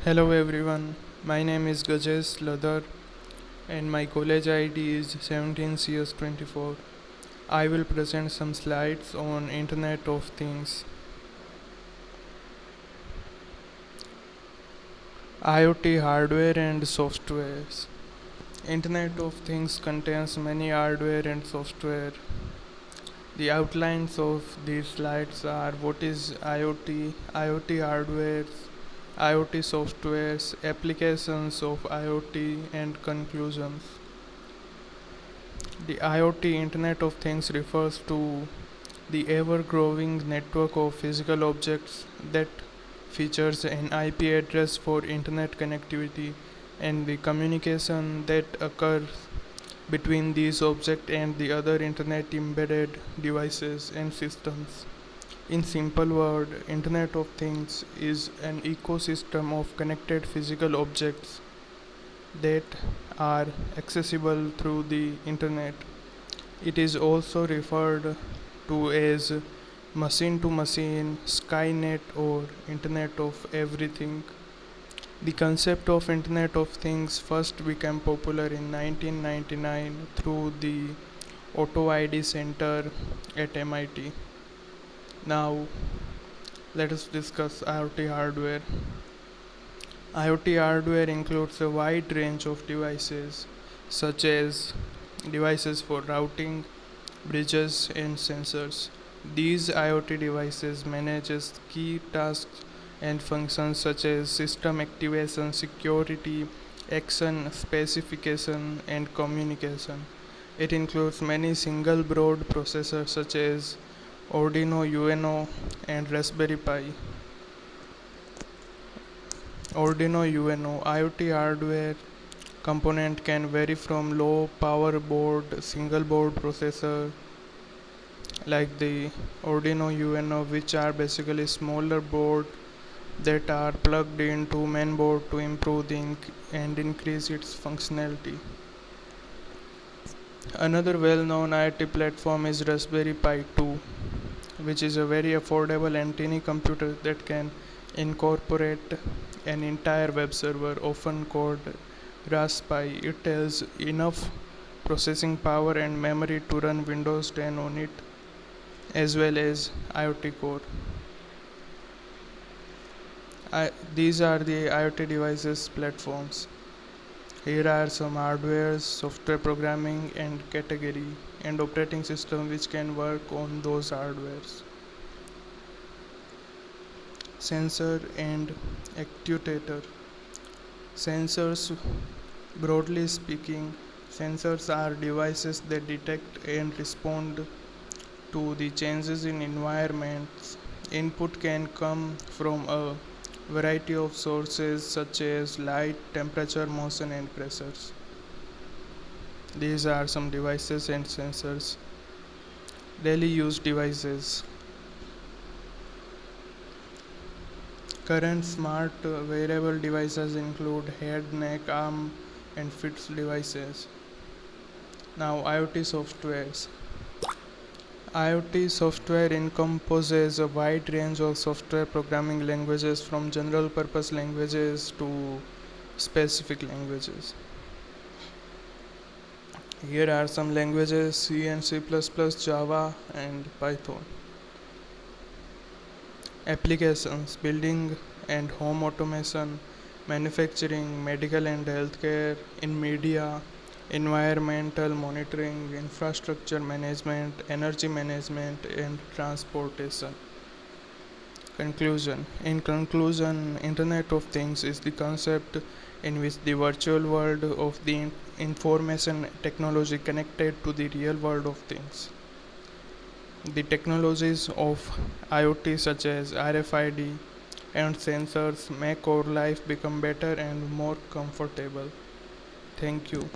Hello everyone, my name is Gajesh Ladar and my college ID is 17CS24. I will present some slides on Internet of Things. IoT hardware and softwares. Internet of Things contains many hardware and software. The outlines of these slides are what is IoT, IoT hardware, IoT softwares, applications of IoT, and conclusions. The IoT Internet of Things refers to the ever growing network of physical objects that features an IP address for internet connectivity and the communication that occurs between these objects and the other internet embedded devices and systems. In simple words, Internet of Things is an ecosystem of connected physical objects that are accessible through the internet. It is also referred to as machine to machine, Skynet, or Internet of Everything. The concept of Internet of Things first became popular in 1999 through the Auto ID Center at MIT. Now, let us discuss IoT hardware. IoT hardware includes a wide range of devices, such as devices for routing, bridges, and sensors. These IoT devices manages key tasks and functions such as system activation, security, action, specification, and communication. It includes many single board processors such as Arduino UNO and Raspberry Pi. Arduino UNO IoT hardware component can vary from low power board single board processor like the Arduino UNO, which are basically smaller board that are plugged into main board to improve and increase its functionality. Another well-known IoT platform is Raspberry Pi 2, which is a very affordable and tiny computer that can incorporate an entire web server, often called Raspberry Pi. It has enough processing power and memory to run Windows 10 on it, as well as IoT Core. These are the IoT devices platforms. Here are some hardware, software programming, and category, and operating system which can work on those hardwares. Sensor and actuator. Sensors, broadly speaking, sensors are devices that detect and respond to the changes in environments. Input can come from a variety of sources such as light, temperature, motion, and pressures. These are some devices and sensors. Daily use devices. Current smart wearable devices include head, neck, arm, and feet devices. Now, IoT softwares. IoT software encompasses a wide range of software programming languages, from general purpose languages to specific languages. Here are some languages: C and C++, Java, and Python. Applications: building and home automation, manufacturing, medical and healthcare, in media, environmental monitoring, infrastructure management, energy management, and transportation. Conclusion. In conclusion, Internet of Things is the concept in which the virtual world of the information technology connected to the real world of things. The technologies of IoT such as RFID and sensors make our life become better and more comfortable. Thank you.